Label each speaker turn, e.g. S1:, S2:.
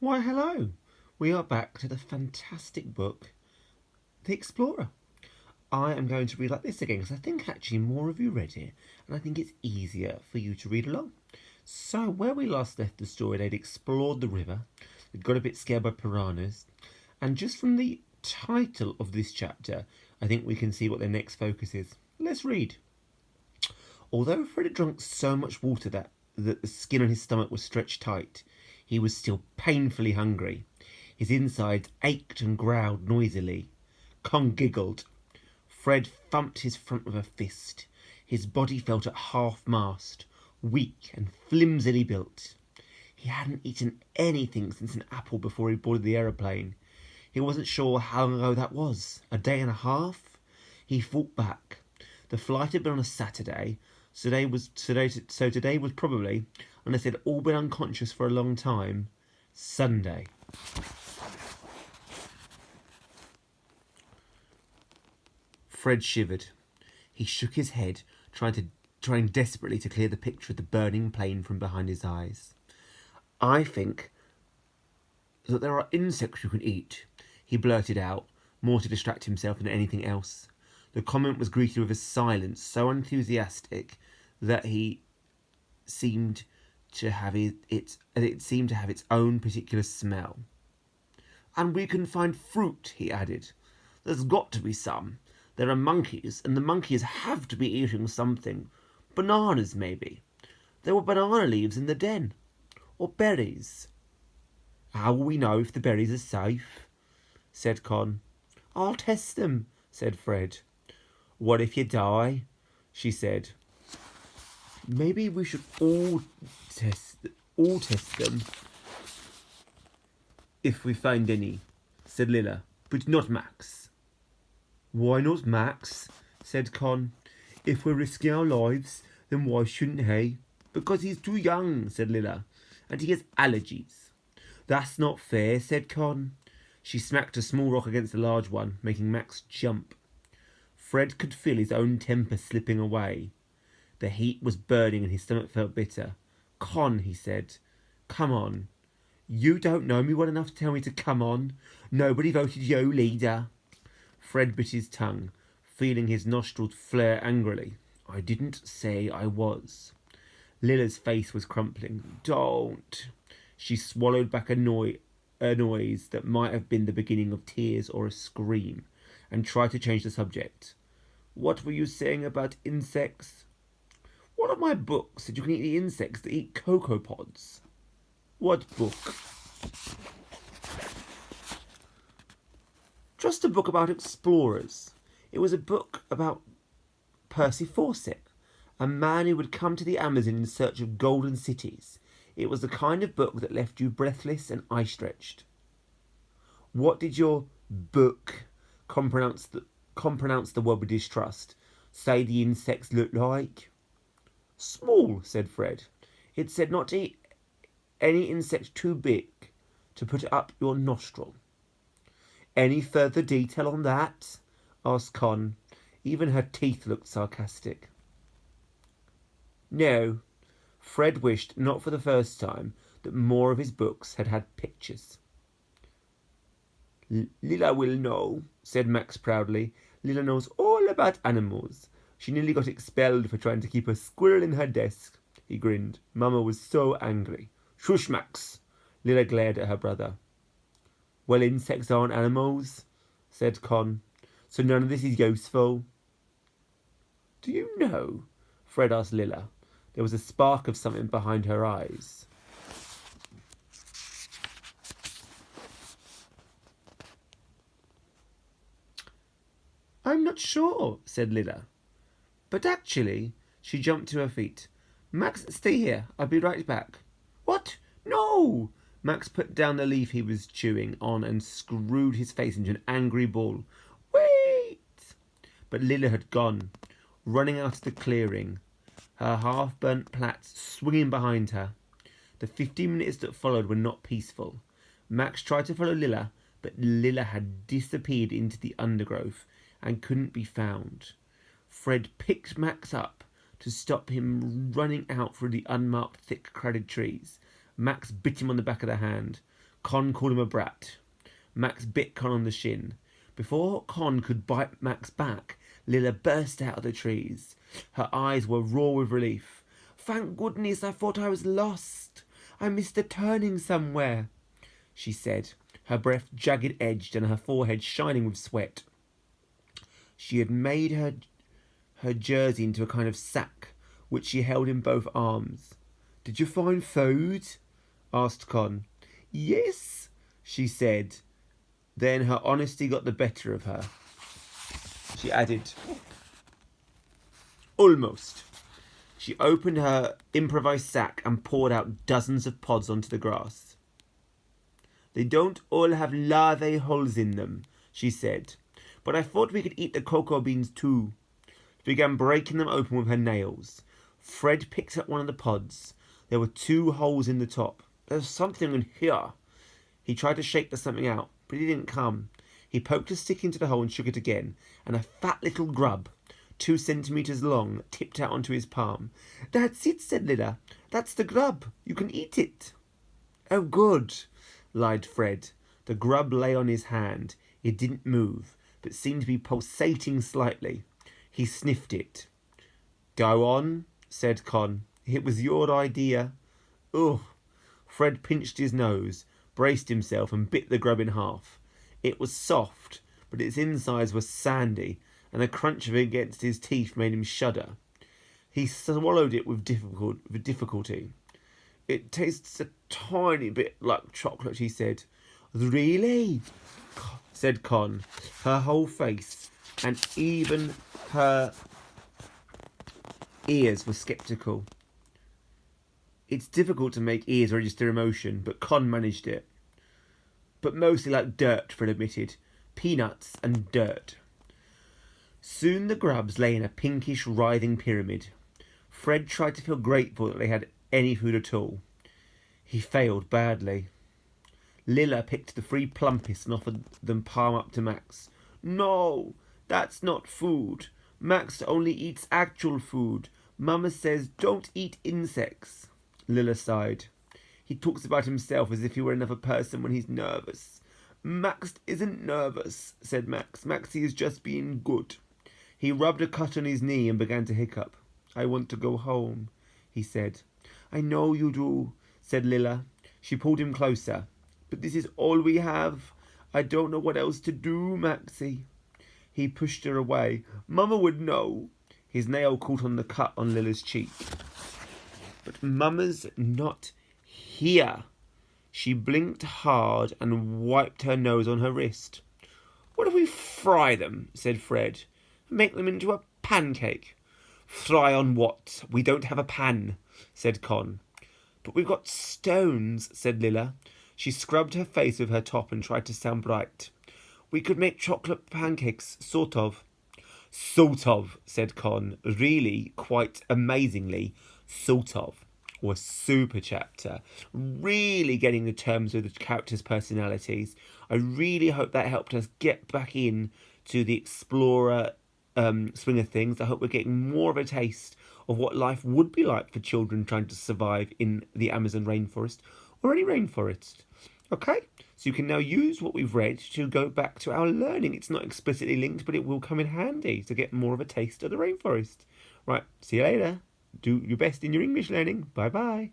S1: Why, hello! We are back to the fantastic book, The Explorer. I am going to read like this again because I think actually more of you read it and I think it's easier for you to read along. So, where we last left the story, they'd explored the river, they'd got a bit scared by piranhas, and just from the title of this chapter, I think we can see what their next focus is. Let's read. Although Fred had drunk so much water that the skin on his stomach was stretched tight, he was still painfully hungry. His insides ached and growled noisily. Con giggled. Fred thumped his front with a fist. His body felt at half-mast, weak and flimsily built. He hadn't eaten anything since an apple before he boarded the aeroplane. He wasn't sure how long ago that was. A day and a half? He thought back. The flight had been on a Saturday, so today was probably, unless they'd all been unconscious for a long time, Sunday. Fred shivered. He shook his head, trying desperately to clear the picture of the burning plane from behind his eyes. I think that there are insects you can eat, he blurted out, more to distract himself than anything else. The comment was greeted with a silence so enthusiastic that it seemed to have its own particular smell. And we can find fruit, he added. There's got to be some. There are monkeys, and the monkeys have to be eating something. Bananas, maybe. There were banana leaves in the den. Or berries. How will we know if the berries are safe? Said Con. I'll test them, said Fred. What if you die? She said. Maybe we should all test them if we find any, said Lilla, but not Max. Why not Max? Said Con. If we're risking our lives, then why shouldn't he? Because he's too young, said Lilla, and he has allergies. That's not fair, said Con. She smacked a small rock against a large one, making Max jump. Fred could feel his own temper slipping away. The heat was burning and his stomach felt bitter. Con, he said. Come on. You don't know me well enough to tell me to come on. Nobody voted you leader. Fred bit his tongue, feeling his nostrils flare angrily. I didn't say I was. Lilla's face was crumpling. Don't. She swallowed back a noise that might have been the beginning of tears or a scream, and tried to change the subject. What were you saying about insects? One of my books said you can eat the insects that eat cocoa pods. What book? Just a book about explorers. It was a book about Percy Fawcett, a man who would come to the Amazon in search of golden cities. It was the kind of book that left you breathless and eye-stretched. What did your book, compronounce the word with distrust, say the insects looked like? Small, said Fred. It said not to eat any insect too big to put it up your nostril. Any further detail on that? Asked Con. Even her teeth looked sarcastic. No. Fred wished, not for the first time, that more of his books had had pictures. Lilla will know, said Max proudly. Lilla knows all about animals. She nearly got expelled for trying to keep a squirrel in her desk. He grinned. Mama was so angry. Shush, Max. Lilla glared at her brother. Well, insects aren't animals, said Con, so none of this is useful. Do you know? Fred asked Lilla. There was a spark of something behind her eyes. I'm not sure, said Lilla. But actually, she jumped to her feet. Max, stay here. I'll be right back. What? No! Max put down the leaf he was chewing on and screwed his face into an angry ball. Wait! But Lilla had gone, running out of the clearing, her half-burnt plaits swinging behind her. The 15 minutes that followed were not peaceful. Max tried to follow Lilla, but Lilla had disappeared into the undergrowth and couldn't be found. Fred picked Max up to stop him running out through the unmarked thick crowded trees. Max bit him on the back of the hand. Con called him a brat. Max bit Con on the shin. Before Con could bite Max back, Lilla burst out of the trees. Her eyes were raw with relief. "Thank goodness, I thought I was lost. I missed a turning somewhere," she said, her breath jagged-edged and her forehead shining with sweat. She had made her jersey into a kind of sack, which she held in both arms. "Did you find food?" asked Con. "Yes," she said. Then her honesty got the better of her. She added, "Almost." She opened her improvised sack and poured out dozens of pods onto the grass. "They don't all have larvae holes in them," she said, "but I thought we could eat the cocoa beans too." She began breaking them open with her nails. Fred picked up one of the pods. There were 2 holes in the top. "There's something in here." He tried to shake the something out, but it didn't come. He poked a stick into the hole and shook it again, and a fat little grub, 2 centimetres long, tipped out onto his palm. "That's it," said Lilla. "That's the grub. You can eat it." "Oh, good," lied Fred. The grub lay on his hand. It didn't move, but seemed to be pulsating slightly. He sniffed it. "Go on," said Con. "It was your idea." "Ugh." Fred pinched his nose, braced himself, and bit the grub in half. It was soft, but its insides were sandy, and the crunch of it against his teeth made him shudder. He swallowed it with difficulty. "It tastes a tiny bit like chocolate," he said. "Really?" said Con. Her whole face, and even her ears, were sceptical. It's difficult to make ears register emotion, but Con managed it. "But mostly like dirt," Fred admitted. "Peanuts and dirt." Soon the grubs lay in a pinkish, writhing pyramid. Fred tried to feel grateful that they had any food at all. He failed badly. Lilla picked the 3 plumpest and offered them palm up to Max. "No, that's not food. Max only eats actual food. Mama says don't eat insects." Lilla sighed. "He talks about himself as if he were another person when he's nervous." "Max isn't nervous," said Max. "Maxie is just being good." He rubbed a cut on his knee and began to hiccup. "I want to go home," he said. "I know you do," said Lilla. She pulled him closer. "But this is all we have. I don't know what else to do, Maxie." He pushed her away. "Mama would know." His nail caught on the cut on Lilla's cheek. "But Mama's not here." She blinked hard and wiped her nose on her wrist. "What if we fry them?" said Fred. "Make them into a pancake." "Fry on what? We don't have a pan," said Con. "But we've got stones," said Lilla. She scrubbed her face with her top and tried to sound bright. "We could make chocolate pancakes, sort of." "Sort of," said Con. Really, quite amazingly, sort of. Or super chapter. Really getting the terms of the characters' personalities. I really hope that helped us get back in to the Explorer swing of things. I hope we're getting more of a taste of what life would be like for children trying to survive in the Amazon rainforest or any rainforest. Okay, so you can now use what we've read to go back to our learning. It's not explicitly linked, but it will come in handy to get more of a taste of the rainforest. Right, see you later. Do your best in your English learning. Bye bye.